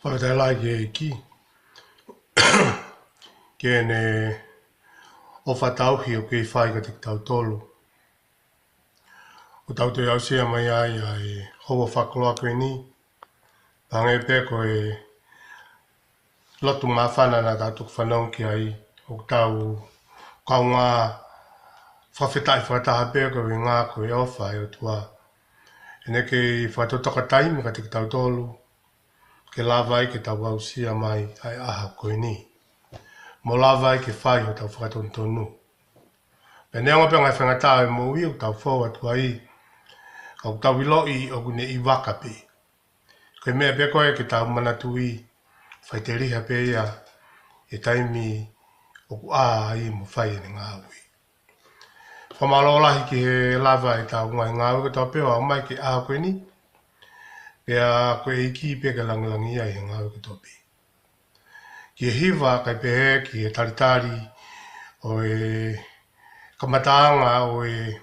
Whakatala ki kene o whatauhi o kei whai ka te tau tolu. O tau te au sia mai ai hoa whakaloa koe ni. Pange pē koe lotu mawhana na tātuk whanau ki ai o tau kaunga whawhetai whakataha pē koe ngā koe ofa e o tua. Ene kei whatotoka taimi ka te tau tolu. Ke lawai ke tau au sia mai ai aha koe ni. Mo lawai ke whai o tau whakatontonu. Pene onga pe ngai whangata e mo i o tau whau atua i. Au tau iloi o kune i waka pe. Koe mea pe koe ke tau manatu i. Whai te riha pe ia e taimi o ku a i mo whai ene ngā ui. Whamalo lahi ki he lava e tau ngai ngā ui kato peo au mai ke a koe ni. Pea koe i ki pe ke langilangi ai he ngā ui kato pe. Ki he hiva kai pe he ki he taritari o e kamataanga o e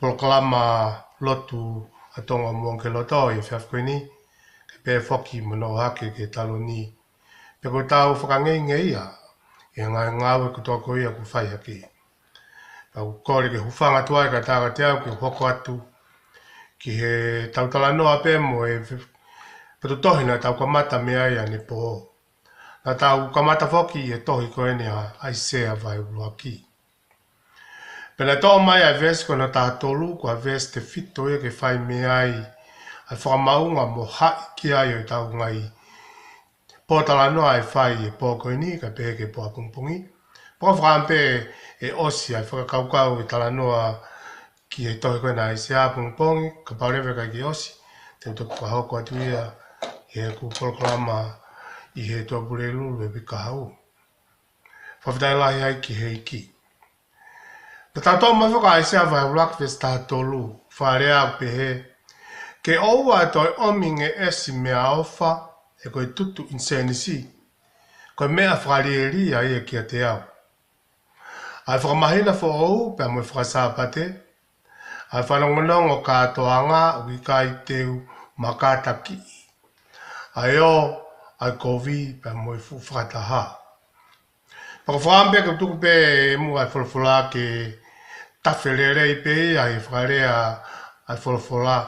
proklama lotu atonga muang ke loto i whiaf koe ni. Ke pe whoki mano hake ke talo ni. Pe koe tau whakangei ngei a. E ngai ngāwe kutoa koe ia ku whai hake. Au kore ke hufanga tuai ka tāka te au ke hoko atu. Ki he tautala noa pe mo e patutohina tau kamata mea ia ne poho. Na tau kamata whoki e tohi koe ni a aisea vai uruaki. Pena tō mai ai vesi kona tātolu kua vesi te fito e ke whai mea ai ai whakamaunga mo hai ki ai o tau ngai. Pōtala noa ai whai e pōkoi ni ka pēke ke pōa pungpungi. Pō whakampe e osi ai whakakaukau e tala noa ki e tohi koe na aisea pungpungi ka paurewe kai ki osi. Te utoku ka hoko atu ia i he ku proklama i he tua pure lulu e pika hau. Whawhitai lahi ai ki he iki. Na tātou mai whaka aisea vai ulak ves tātolu, whare au pe he. Ke oua e toi ominge esi mea ofa e koe tutu insenisi. Koe mea whakarieri ai e kia te au. Ai whakamahina fo ou pe amoi whakasāpate. Ai whanongonongo kātoanga ui kai teu makataki. Ai o ai kovi pe amoi whakataha. Whakawhampe ka tuku pe e mu ai whalawhala ke tawherere i pe ai whakarea ai whalawhala.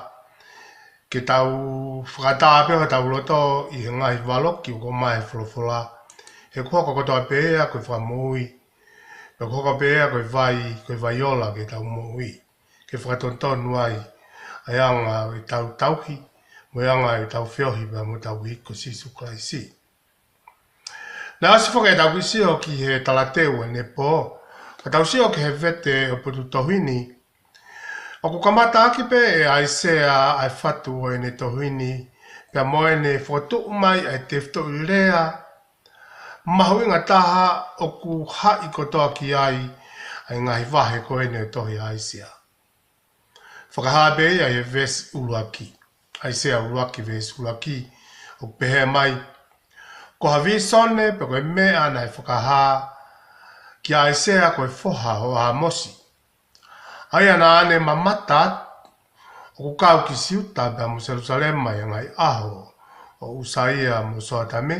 Ke tau whakataa pe o tau loto i he ngahi waloki o mai whalawhala. He kuhoka kotoa pe ea koe whamui. Pe kuhoka pe ea koe vai ola ke tau mui. Ke whakatontonu ai. Ai anga e tau tauhi. Mo anga e tau whiohi pa mo tau hiko sisu klaisi. Na asi whaka e tau kisio ki he talateu e nepo. Ka tau sio ki he vete o putu tohini. O ku kamata aki pe e aisea ai whatu o e ne tohini. Pea moe ne whotu umai ai te fto urea. Mahu inga taha o ku hai kotoa ki ai. Ai ngahi wahe koe ne tohi aisea. Whakahabe ai e ves uluaki. Aisea uluaki ves uluaki. O pehe mai. Ko hawi sone pe koe mea nai whakaha ki aisea koe foha o a mosi. Ai ana ane mamata o ku kau ki siuta pe mo Jerusalema i ngai aho o Usaia mo Soatame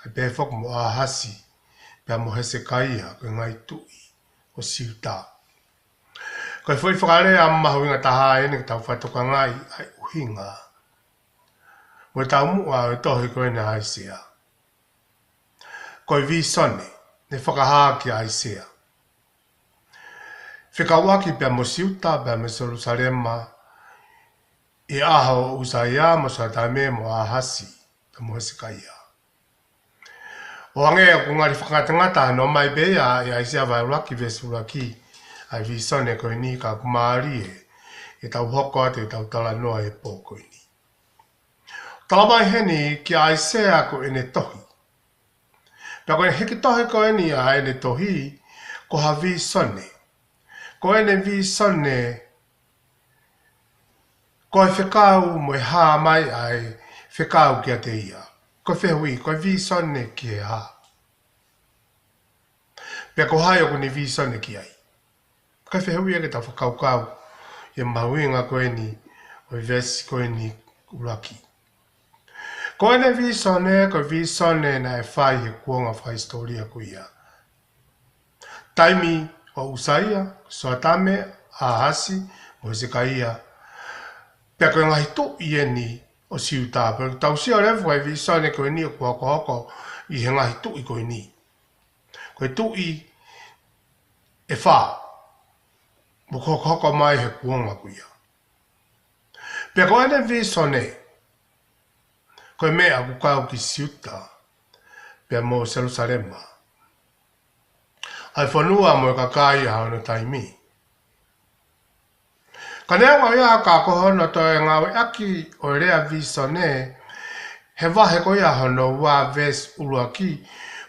kai pe fok mo ahasi pe mo Hesekia koe ngai tui o siuta. Koe foi whakare a mahu inga taha ene ki tau whatoka ngai ai uhinga. Mo tau mua o tohi koe na aisea. Koe vi sone, ne whakahaa ki aisea. Whikawaki pia mo siuta, pia mo Jerusalema, i aho Usaia mo Soatame mo ahasi, pia mo Hesekia. O angea ku ngari whakatangata no mai bea i aisea vai ulaki vesulaki, ai vi sone koe ni ka kumari e tau hoko ate e tau tala noa e pō koe ni. Talamai heni ki aisea ko ene tohi. Pea koe hiki tohi koe ni a ene tohi, ko ha vi sone. Ko ene vi sone, ko e whekau mo e hā mai ai whekau kia te ia. Ko whehui, ko e vi sone ki e hā. Pea ko hai o kone vi sone ki ai. Ko whehui ake tau whakaukau, e mahuinga koe ni, o i vesi koe ni uraki. Ko ene visone, ko visone na e whai he kuonga whai historia ko ia. Taimi o usaia, soatame, ahasi, mo se ka ia. Pea koe ngahi tu i eni o siuta. Pero tau si o refu ai visone ko eni o kua kohoko i he ngahi tu i ko eni. Koe tu i e wha. Mo kohoko mai he kuonga ko ia. Pea ko ene visone, koe mea ku kau ki siuta, pea mo Jerusalema. Ai whanua mo e kakai a hono taimi. Ka nea ngā ia ka kohono to e ngā aki o rea visone, he wahe ko ia hono wā ves uruaki,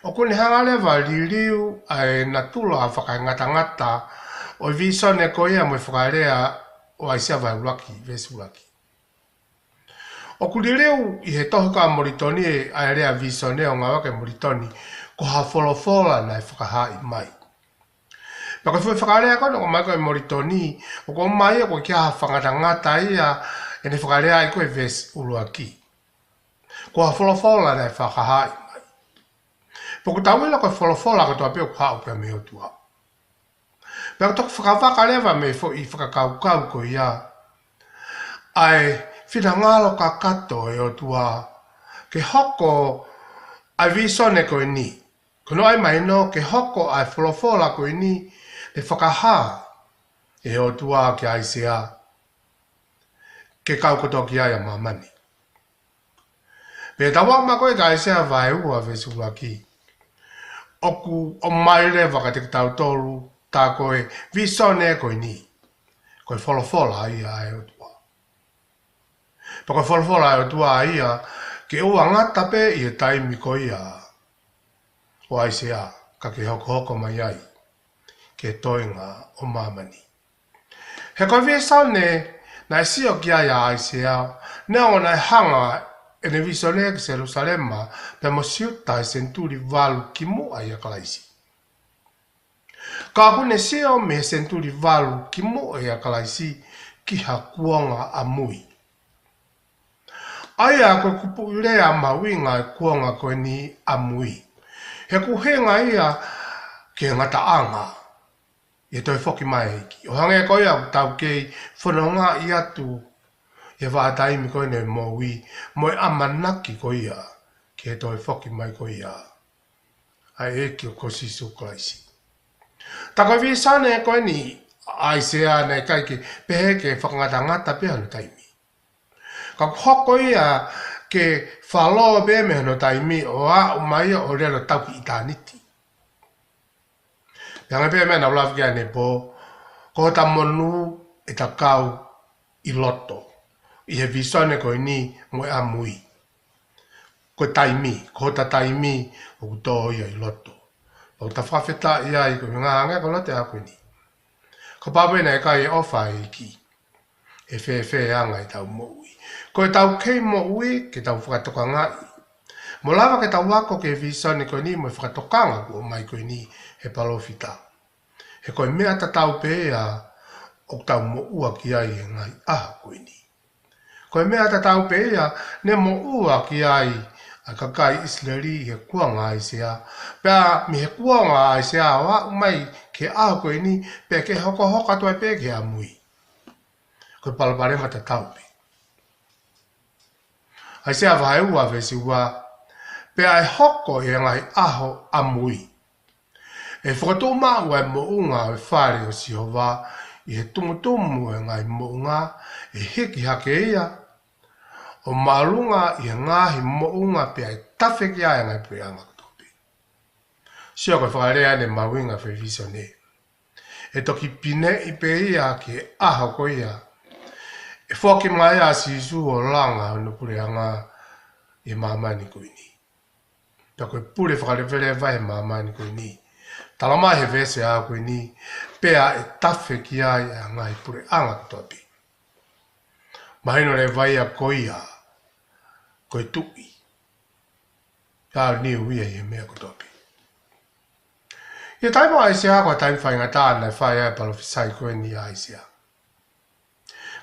o kuni hangalewa liriu ai natula a whakaingata ngata, o visone ko ia mo e whakarea o aisia vai uruaki, ves uruaki. O kulireu i he tohuka moritoni e area visone o ngā wake moritoni, ko ha wholofola na e whakahai mai. Pako fui whakarea kono ko mai koe moritoni, o ko mai e ko kia ha whangata ngata ia, e ne whakarea i koe ves uruaki. Ko ha wholofola na e whakahai mai. Pako tauila koe wholofola ko toa peo hau pia me otua. Pako toku whakawakalewa me fo i whakakaukau ko ia, ai whina ngalo ka kato e o tua ke hoko ai visone ko ni. Kono ai mai no ke hoko ai wholofola ko ni e whakaha e o tua ke ai sea ke kau koto ki ai a mamani. Pe tawa ma koe ka ai sea vai ua vesula ki. Oku o mai rewa ka te tau toru tā koe visone ko ni. Koe wholofola ai ai o tua. Pako wholofola o tua ia, ke ua ngata pe i e taimi ko ia. O aisea, ka ke hoko mai ai, ke toinga o mamani. He koe visone, na e sio ki ai a aisea, nea o na e hanga e ne visone ki Jerusalema, pe mo siuta e senturi valu ki mo ai a kalaisi. Ka kune sio me senturi valu ki mo ai a kalaisi, ki ha kuonga a mui. Aia koe kupu urea mawinga e kuonga koe ni amui. He kuhenga ia ke ngata anga. E toi whoki mai eiki. O hange koe au tau kei whanonga i atu. E wātaimi koe ne mowi. Moe amanaki koe ia. Ke toi whoki mai koe ia. Ai eki o kosi suklaisi. Tako visane koe ni aisea nei kaike pehe ke whakangata ngata peha no taimi. Ka hoko ia ke whaloa be me no taimi o a mai o rero tau ki itaniti. Pea pe me na ulafi kia ne po, ko ta monu e ta kau i loto. I he visone ko ni mo a mui. Ko taimi, ko ta taimi o kuto ia i loto. O ta whawheta ia i ko ngā anga ko lote a koe ni. Ko pape nei kai ofa i ki. E whewhe anga i tau mo ui. Ko e tau kei mo ui, ke tau whakatoka ngai. Mo lava ke tau wako ke visone koe ni mo e whakatokanga ko mai koe ni he palofita. He koe mea ta tau pēa o tau mo ua ki ai e ngai aha koe ni. Koe mea ta tau pēa ne mo ua ki ai a kakai Isleri he kuanga ai sea. Pea mi he kuanga ai sea wa mai ke aha koe ni pe ke hoko hoka toi pe ke amui. Koe palaparenga ta tau pēa. Ai sea vai ua vesi ua, pe ai hoko e ngai aho amui. E whakato ua e mounga e whare o Sihova, i he tumutumu e ngai mounga, e hiki hake ia, o marunga i he ngahi mounga pe ai tawheki ai ngai preanga kotopi. Sio koe whakarea ne mawinga whiwhiso ne. E toki pine i pe ia ke aho ko ia, e whoki mai a sisu o langa no pureanga e mamani ko ini. Pea koe pure whakarewhere vai mamani ko ini. Talama he vese a ko ini, pea e tawhe ki ai a ngai pureanga ko topi. Mahino re vai a koia, koe tui. Pea ni uia i mea ko topi. Ia taimo aisea koe taim whainga tāna e whai ai palofisai koe ni aisea.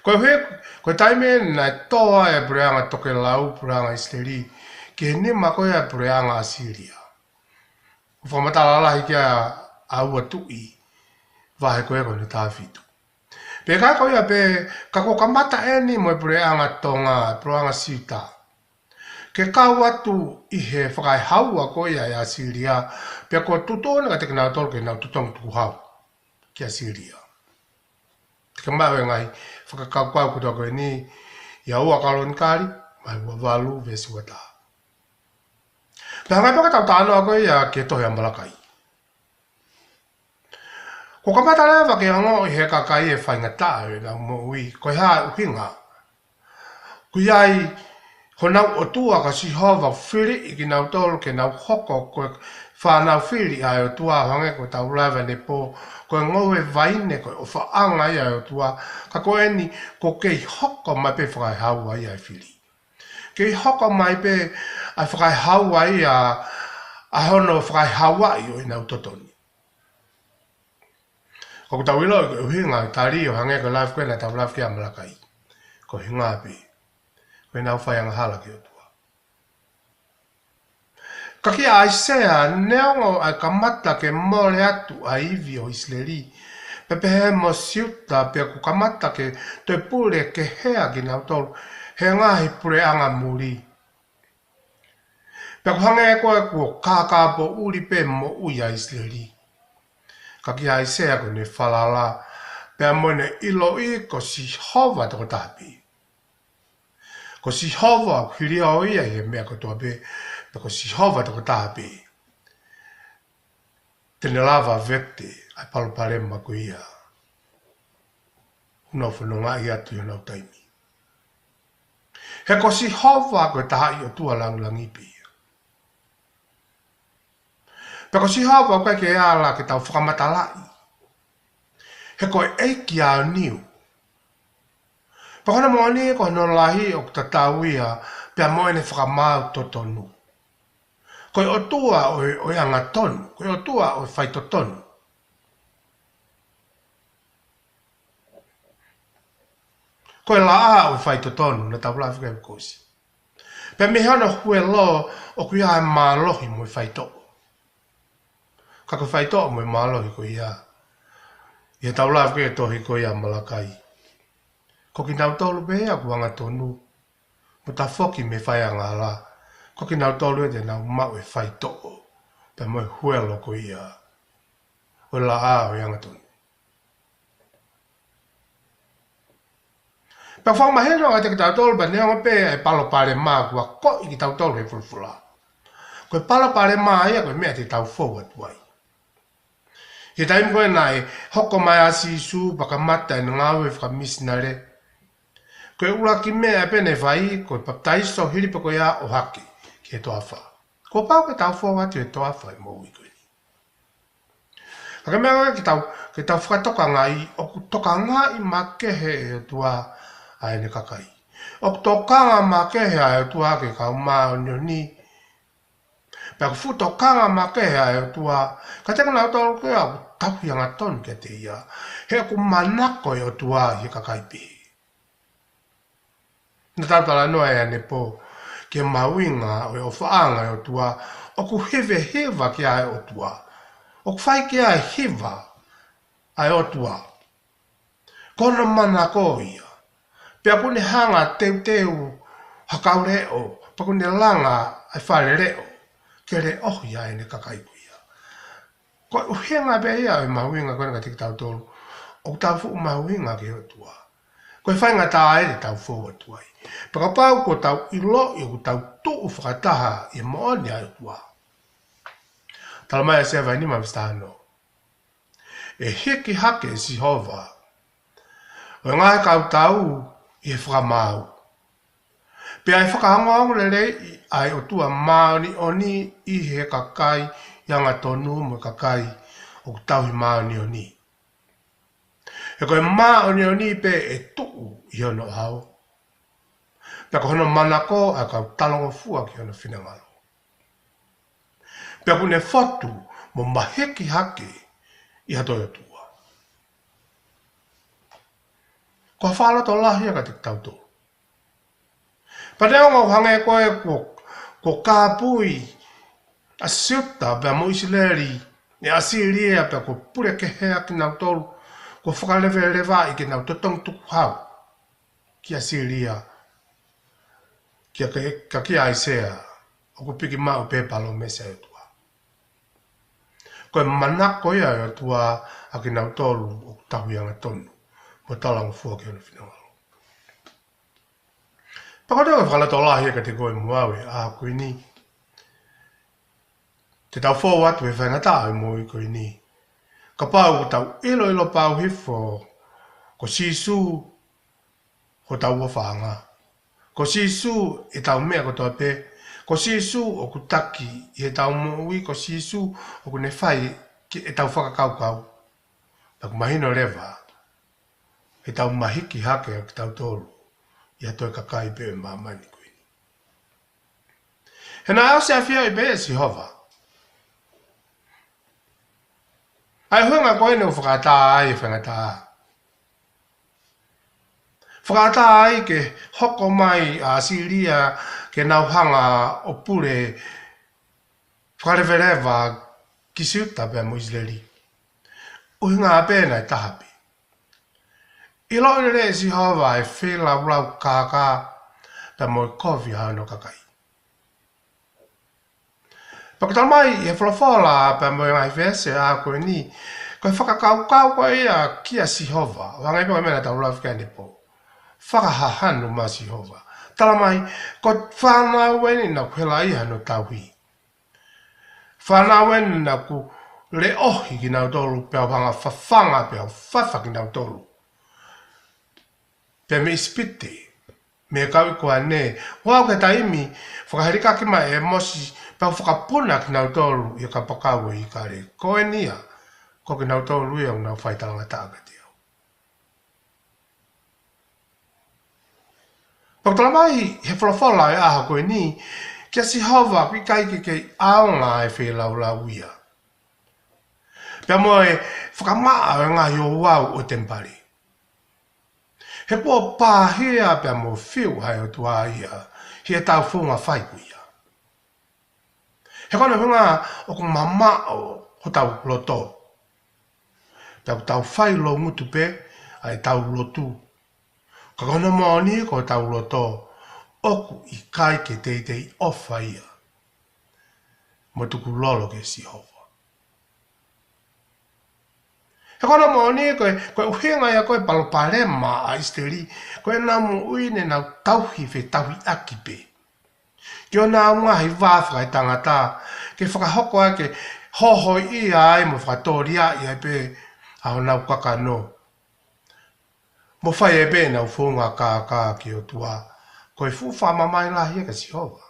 Koe taime na toa e pureanga toke lau pureanga Isleri, ke ni ma ko ya preanga Asiria. Fa mata la ki a au tu I va he ko e ko ni Davidu. Pe ka ko ya pe ka ko kamata e ni mo preanga tonga proanga sita. Ke ka watu I he whakai haua ko ia e Asiria, pe ko tutona ka te kina tolu ke na tutong tu hau ki Asiria. Te ka mawe ngai, whakakau kau kutua koe ni, ia ua kalon kari, mai ua walu vesi wata. Pe hangai paka tau tānoa koe ia ke tohe ambalakai. Ko ka mata lewa ke ango I he kakai e whaingata e na mo ui, koe haa uhinga. Kui ai, ko nau o tua ka si hova whiri I ki nau tolu ke nau hoko koe whanau whiri ai o tua hange ko tau lawa ne po koe ngowe vaine koe o whaanga ai o tua ka koe ni ko kei hoko mai pe whakai hau ai ai whiri. Kei hoko mai pe ai whakai hau ai a hono whakai hau ai o nau totoni. Ko tau ilo o hinga tari o hange ko lawa koe na tau lawa kia malakai. Ko hinga pe. Koe nau whaianga hala ki o tua. Ka ki a Isaiah neongo ai kamata ke mole atu a iwi o Isleri. Pepe he mo siuta pe ku kamata ke te pule ke hea ki nau tolu. He ngahi pule anga muri. Pe ku hange e koe kuo kākāpo uri pe mo ui a Isleri. Ka ki a Isaiah ko ne whalala. Pe a mone ilo I ko si hova toko tāpi. Ko si hova hiri o ia he mea ko tua pe. Ko si hova toko tāpe. Tene lava vete ai palopare ma ko ia. Unau whanonga I atu I nau taimi. He ko si hova ko taha I o tua langi pe. Pe ko si hova ko ke ala ke tau whakamatalai. He ko eiki a niu. Pe kona mo ani ko no lahi o tatau ia pe a moene whakamau totonu. Koe o tua o anga tonu, koe o tua o whaito tonu. Koe la a o whaito tonu na tau lafi kai kosi. Pe me hana hue lo o kuia e mālohi mo whaito. Ka koe whaito mo mālohi ko ia. Ia tau lafi kai tohi ko ia malakai. Ko ki nau tolu pēa ku anga tonu. Mo ta foki me whaianga la. Ko ki nau tolu e te nau mau e whaito. Pe mo e huelo ko ia. O la a o anga tonu. Pe whang maheno a te ki tau tolu pa neonga pe e palo pare maa kua ko I ki tau tolu he fulfula. Koe palo pare maa ia koe mea te tau forward wai. He taimi koe nai hoko mai asi su baka mata e ngawe whaka misinare. Koe ula ki mea e pene whai koe paptaiso hiripa koe a o haki ki e toa wha. Ko pau ke tau forward e toa wha e mou I koe ni. Ka mea ke tau whakatoka ngai o ku toka ngai ma kehe e tua ai ne kakai. O tokanga ma kehe ai tua ke kau maa o ni. Pea ku fu tokanga ma kehe ai tua. Ka teka nau tolu ke au tapu yanga ton ke te ia. He ku manako e o tua he kakai pe. Na tautala noa e ane po. Ke mawinga o whaanga e o tua. O ku hewe hewa ke ai o tua. O ku whai ke ai hewa ai o tua. Kono manako ia. Pea kune hanga teu hakau reo, pa kune langa ai whare reo, ke re ohi ai ne kakai kuia. Ko uhenga pe ia e mahuinga kone ka tiki tau tolu, o tau fu mahuinga ke o tua. Ko e whainga tā e tau fōa tuai. Paka pau ko tau ilo i o tau tuu whakataha i mooni ai o tua. Tala mai a se vai ni mawistano. E hiki hake si hova. O ngai kau tau I e whakamau. Pea e whakahangoango lelei ai o tua maoni oni I he kakai yanga tonu mo kakai o tauhi maoni oni. E koe maoni oni pe e tuu I ono hau. Pea ko hono manako a kau talongo fua ki ono whinangalo. Pea kune fotu mo maheki hake I hatoi o tua. Ko whala to lahi ka te tauto. Pa reo ngau hange koe ko kapui a siuta pe mo Israeli e Asiria pe ko pure ke hea ki nau tolu ko whakalewelewa i ke nau totong tuku hau ki Asiria ka ki Aisea o ko piki mau pe palo mesa e tua. Ko e manako ia e tua a ki nau tolu o tahuianga tonu mo talango fua ki ono whinawa. Pakotoa whakalata lahi e ka te koe muawe a koe ni. Te tau fōu atu e whaingata e mo i koe ni. Ka pau tau ilo pau hifo ko sisu ko tau wafanga. Ko sisu e tau mea ko toa pe. Ko sisu o ku taki e tau moui ko sisu o ku ne whai e tau whakakaukau. Taku mahino rewa e tau mahiki hake o ki tau tolu. Ia toi kakai pe mamani koe ni. Hena au se awhia i be si hova. Ai huenga koe ne u whakata ai e whangata. Whakata ai ke hoko mai a Siria ke nauhanga o pure whakarewerewa ki siuta pe mo Israeli. Uhinga a pēna e tahapi. I loi re si hova e whila ulau kākā pe mo i kofi hano kakai. Pakatala mai e whalawhala pe mo i ngai whese a koe ni koe whakakaukau koe ia kia si hova. Wangai koe mena tau lau whikane po. Whakahahanu ma si hova. Tala mai, ko whanau weni na kuhela iha no tauhi. Whanau weni na ku le ohi ki nau tolu pia whanga whawhanga pia whawha ki nau tolu. Pia me ispiti, me kawi kua ne, wau ke taimi, whakaherika ki mai e mosi pia whakapuna ki nau tolu i ka pakau i kare. Koe nia, ko ki nau tolu ia unau whaitalanga tākati. Pakatala mai he whalawhala e aha koe ni, kia si hova ki kai kei aonga e whelaulau ia. Pia mo e whakamaa e ngā yo wau o tempari. He po pāhea pia mo whiu hai o tua ia, he tau whunga whaiku ia. He kona hunga o ku mamao ho tau loto. Pia tau whailo ngutu pe, ai tau lotu. Ka kona maoni ko tau loto, oku i kai ke teitei ofa ia. Mo tuku lolo ke si hova. He kona maoni koe uhinga ia koe palopalema a isteri, koe namu uine nau tauhi fe tauhi aki pe. Kio nā ngahi wāwhaka i tangata, ke whakahoko ai ke hoho ia ai mo whakatoria ia pe au nau kakano. Mo whai e bēna u whunga kā ki o tua, koe whuwha mamai lahi e ka si hova.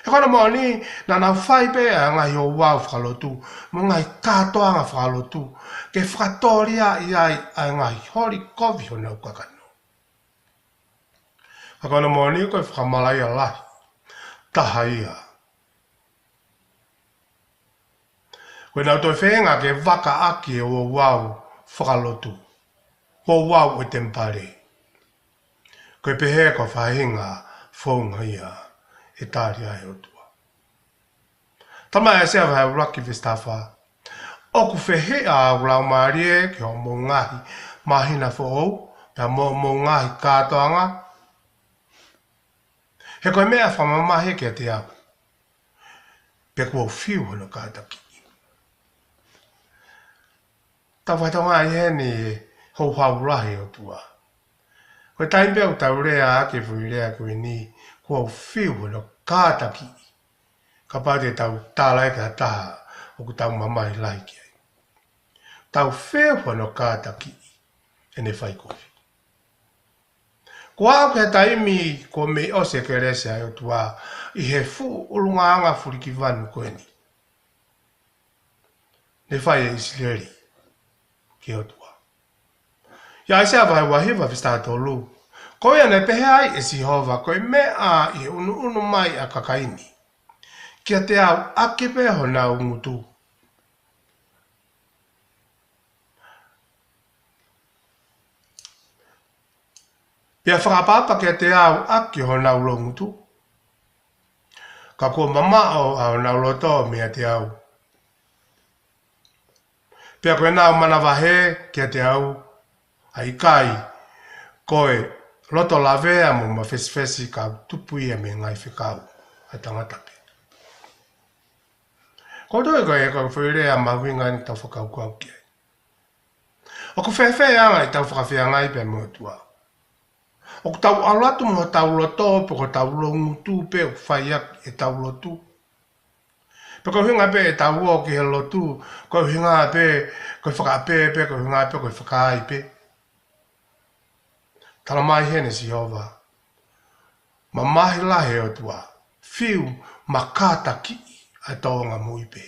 He kona maoni, nā nau whai bēa ngai o wau whakalotu, mo ngai kātoanga whakalotu, ke whakatoria i ai ngai hori kovi o nau kakano. He kona maoni, koe whakamalaia lahi, taha ia. Koe nau toi whenga ke waka aki o wau, whakalotu. Ko wau e tempare. Koe pehe ko whahinga whaunga ia e tāri ai o tua. Tama e sea whai uraki vestafa. Oku whehe a ulau maarie ki o mō ngahi mahina whoou, pia mō ngahi kātoanga. He koe mea whamamahe ki a te au. Pia kua whiu hono kātaki. Ta whaitonga i hene hou haurahi o tua. Koe taimpe au tau rea ake fui rea koe ni kua whiu no kātaki. Ka pāte tau tālai ka taha o ku tau mamai lai ki ai. Tau whiu no kātaki e ne whai kofi. Kua au ke taimi ko me ose ke rese ai o tua i he fu ulunga anga furiki vanu koe ni. Ne whai e Israeli ki o tua. Ia isa vai wahiva vista tolu. Koe ane pehe ai e si hova, koe mea i unu mai a kakaini. Kia te au ake peho na ungutu. Pia whakapapa kia te au ake ho na ulongutu. ka ko mama o au na loto me te au. Pea koe nā mana wahe kia te au, ai kai, koe loto lawea mo ma fesi ka tupu ia me ngai whikau, ai tangatape. Ko toi koe e koe whirea ma winga ni tau whakau kau kia. O ko whewhe anga i tau whakawhia ngai pe mo tua. O ko tau alatu mo tau loto, pe ko tau longu tu pe o whaiak e tau lotu. Pe ko hinga pe e tau o ki he lotu, ko hinga pe, ko whakape pe, ko hinga pe, ko whakai pe. Tala mai hene si hova. Ma mahi lahe o tua, whiu makata ki ai taonga mui pe.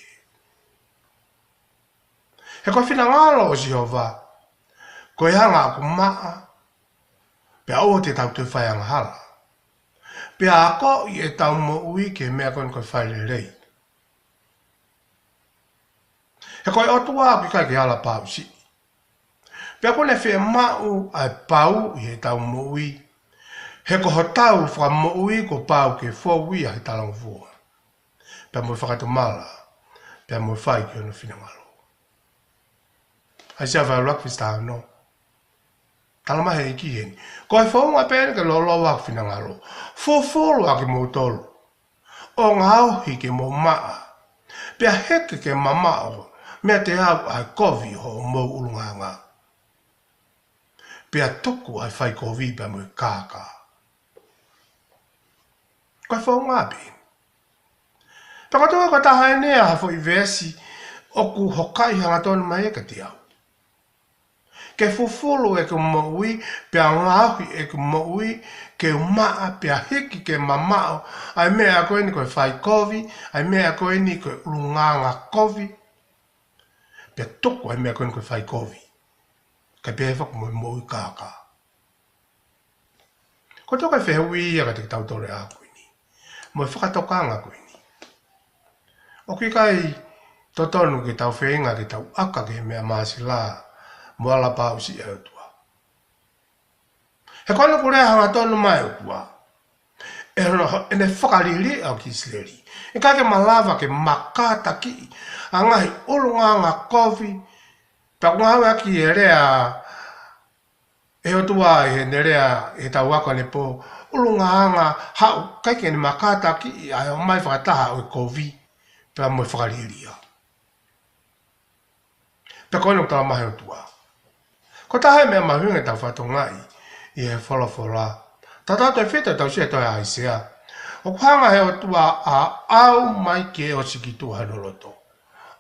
He koe whina ngalo o si hova, koe hanga aku maa, pe au te tau te whaianga hala. Pe ako i e tau mo ui ke mea koe koe whaile rei. He koe otua ki kai ki hala pau si. Pea kone whea mau ai pau i he tau mo ui. He koho tau whaka mo ui ko pau ke fōui a he talang fua. Pea mo whakato mala. Pea mo whai ki ono whina ngalo. Ai sia whai rakvista no. Talamahe i ki heni. Ko he whaunga pēne ke lolo wak whina ngalo. Fōfōlo a ke mo tolu. O ngau hi ke mo maa. Pea heke ke mamao. Mea te au ai kovi ho mo ulunganga. Pea toku ai whai kovi pea mo kāka. Koe whaunga pēne. Pea katoa ko taha e nea hafo i vesi oku hokai hanga tonu mai eka te au. Ke fufulu e ke maui, pea ngahui e ke maui, ke umaa, pea hiki ke mamao, ai mea koe ni koe whai kovi, ai mea koe ni koe ulunganga kovi, pea toko ai mea koe ni koe whai kovi. Kai pea whaku mo maui kāka. Ko toka whehui ia ka te tautore a koe ni. Mo whakatokanga koe ni. O ki kai totonu ki tau whenga ki tau aka ke mea maasi la, moala pausi e utua. He kono kurea hanga tonu mai utua. E rono, ene whakariri au ki sleri. E kake malava ke makata ki, a ngahi ulunganga kovi, pa ngawe aki e rea, e utua e nerea e tau waka ne po, ulunganga hau, kake ne makata ki, a o mai whakataha o kovi, pa mo whakariri au. Pe kono tawa mahe utua. Ko tahe mea mahunga tau whato ngai, i he wholofola. Ta tātou e whita tau sia toi aisea. O kuhanga he o tua a au mai ke o siki tua hanoloto.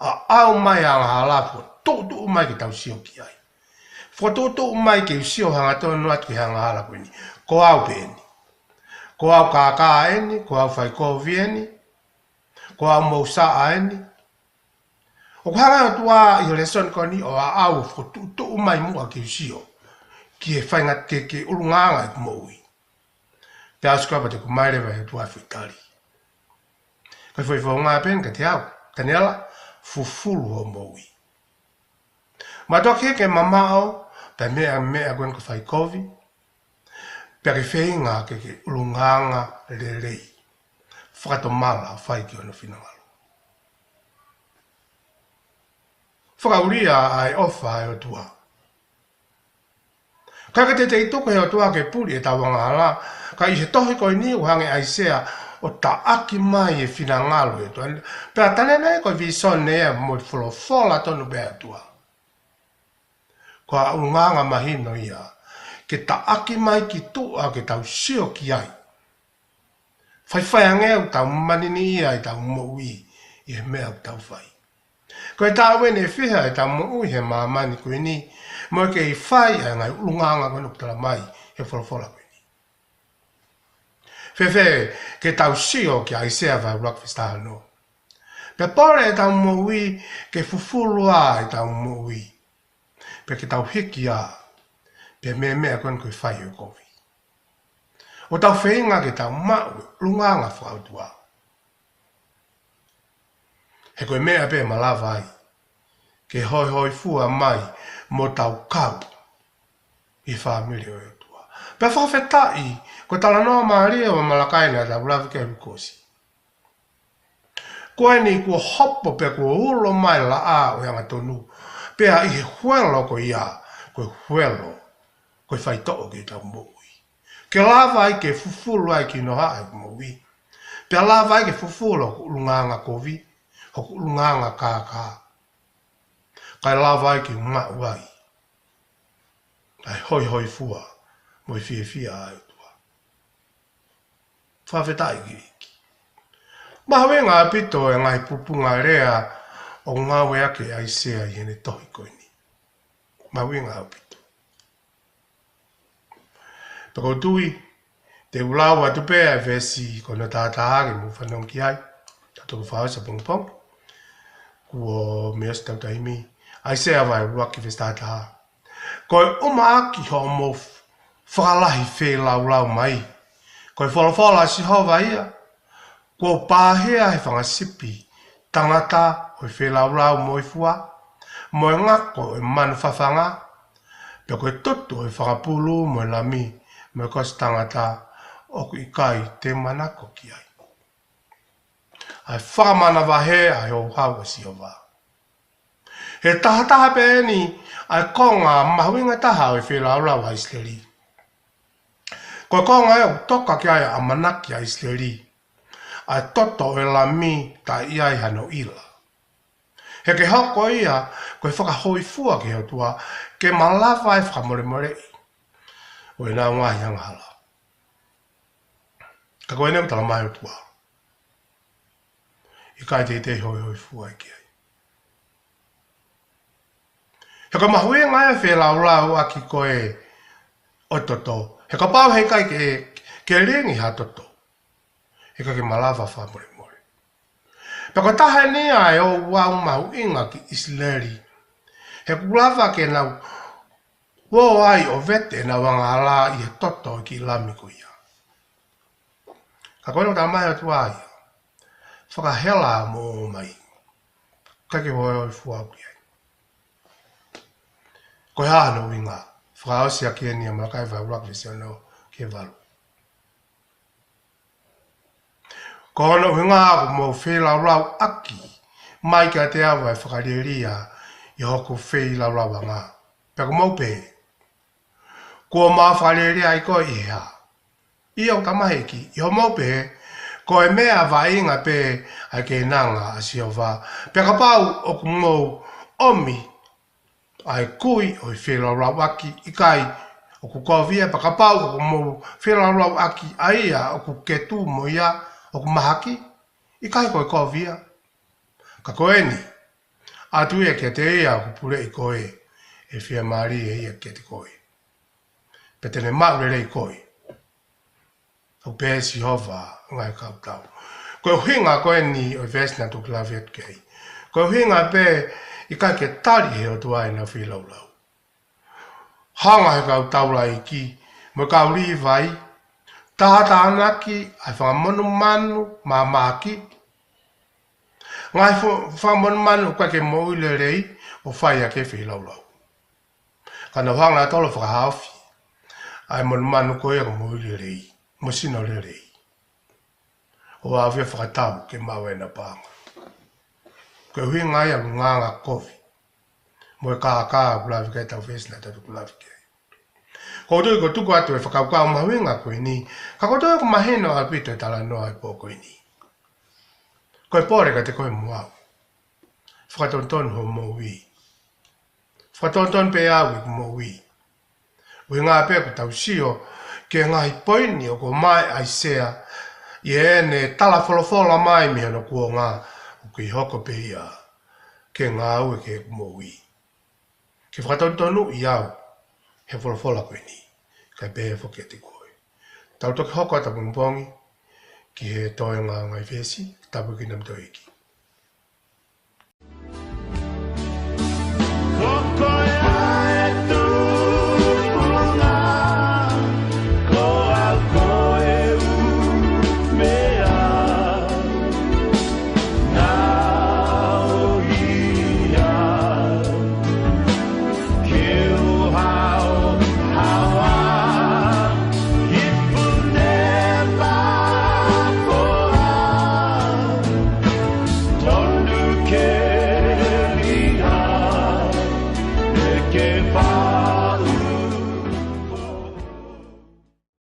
A au mai a ngā halafu, tōtu mai ke tau sio ki ai. Whatoto mai ke usio hanga tonu atu ki hanga halafu ni. Ko au pēni. Ko au kākā eni, ko au whaikovi eni, ko au mausaa eni. O kanga tua i le son koni o a au fotu mai mua ke usio. Ki e whainga ke urunganga i kumoui. Te asukapa te kumairewa e tua whitari. Kai whai whaunga pen ka te au. Tane ala, fufulu o moui. Matua ke mamao, pe mea gwen ka whai kovi. Pe ke whainga ke urunganga le rei. Whakato mala whai ki ono whinangalo. Whakauria ai ofa ai o tua. Kaka te itoko he o tua ke puri e tawanga ala, ka i he tohi koe ni uhange aisea o ta aki mai e whina ngalo e tua. Pea tane nei koe vison nea mo wholofola tonu bea tua. Koa unganga mahino ia, ke ta aki mai ki tua ke tau sio ki ai. Whai angeu tau manini ia i tau moui i he mea tau whai. Koe tā wene whiha e tā mou he mamani koe ni, mo ke i whai a ngai ulunganga koe nukutala mai he wholofola koe ni. Whewhe ke tau sio ki aisea vai rakvista no. Pe pore e tau moui ke fufulua e tau moui. Pe ke tau hiki a, pe mea koe koe whai o kovi. O tau whenga ke tau mau ulunganga whautua. He koe mea pe malawa ai, ke hoi fua mai mo tau kau i whamiri o e tua. Pe whawhetai, ko tala noa maari o malakaina tau lawi ke rukosi. koe ni kua hopo pe kua ulo mai la a o yanga tonu. Pea i he huelo ko ia, koe huelo, koe whaitoo ki tau moui. Ke lava ai ke fufulu ai ki no hae moui. Pea lava ai ke fufulu ko ulunganga kovi, ko ulunganga kaka. Kai lava ai ki uma uai. Ai hoi hoi fua, moi fia fia ai tua. Whawhetai ki iki. Mahawe ngā pito e ngai pupunga rea o ngā weake ai sea i hene tohi koini. Mahawe ngā pito. Tako tui, te ulau atu pēa e vesi kona tātāhare mu whanong ki ai. Tato whawasa pongpong. Kua mea stau taimi. Ai sea vai waki vesi tātāha. Koe uma aki ho mo whakalahi whē lau mai. Koe whalawhala si hova ia. Kua pāhea he whangasipi. Tangata o whē lau mo i fua. Mo e ngako e manu whawhanga. Pea koe tutu e whakapulu mo e lami. Mo e kosi tangata o ku ikai te manako ki ai. Ai whakamana wahe ai o hawa si hova. He tahataha pe ni ai konga mahuinga taha o e whē lau a Isleri. Koe konga e o toka ki ai a manaki a Isleri. Ai toto e la mi ta iai hano ila. He ke hoko ia koe whakahoi fua ki hau tua ke malawa e whakamore morei. O e nā ngahi anghala. Ka koe neu tala mai o tua. I kai te hoi hoi fua ki ai. He ka mahui ngai e whē lau aki koe o toto. He ka pau hei kai ke ringi ha toto. He ka ke malawa whamore more. Pe ko taha ni ai o wau mahu inga ki Isleri. He kulawa ke nau wo ai o vete na wangala i he toto ki lami ko ia. Ka koe no ta mai o tua ia. Whakahela mo mai. Ka ke hoi hoi fua ki ai. Koe hano winga, whakaosi a kia ni a malakai vai urak visi anō ke walu. Ko hono winga ako mo whēla rau aki, mai ka te awa e whakareria i hoko whēla rau a ngā. Pea ko maupe, ko mā whakareria i koe i hea. I au tamaheki, i ho maupe, ko e mea wa inga pe ai ke nanga a si o wā. Pea ka pau o ku mou omi, ai kui o i whēla rau aki i kai o ku kovia pa ka pau o ku mo whēla rau aki aia o ku ketu mo ia o ku mahaki i kai koe kovia. Ka koe ni, atu ia kia te ia o ku pure i koe e whia maari e ia kia te koe. Pe tene maurere i koe. O pēsi hova ngai kau tau. Koe hinga koe ni o vesna tu klaviat kei. Koe hinga pe i kai ke tari he o tuai na whilaulau. Hanga he kau taura i ki, mo kau ri vai, tahata anaki, ai whamonu manu, mamaki. Ngai whamonu manu kwa ke moile rei, o whai a ke whilaulau. Kana hanga tolo whakahawhi, ai monu manu koe a moile rei, mo sino le rei. O awhia whakatau ke mawe na panga. Koe hui ngai a nganga kofi. Mo e kākā kulawi kei tau whesina tatu kulawi kei. Koutou ko tuku atu e whakaukau mahuinga koe ni. Ka koutou ko maheno a pito e tala noa e pō koe ni. Koe pōre ka te koe muau. Whakatonton ho mōwi. Whakatonton pe awi ko mōwi. Ui ngā pēr ko tau sio ke ngahi poini o ko mai ai sea. I ene tala wholofola mai mi hano kua ngā. Ki hoko pe ia, ke ngā ue ke mōwi. Ke whakatontonu i au, he wholofola koe ni, kai pe he whoke te koe. Tau toki hoko ata pungpongi, ki he toi ngā ngai whesi, tapu ki nam toi ki.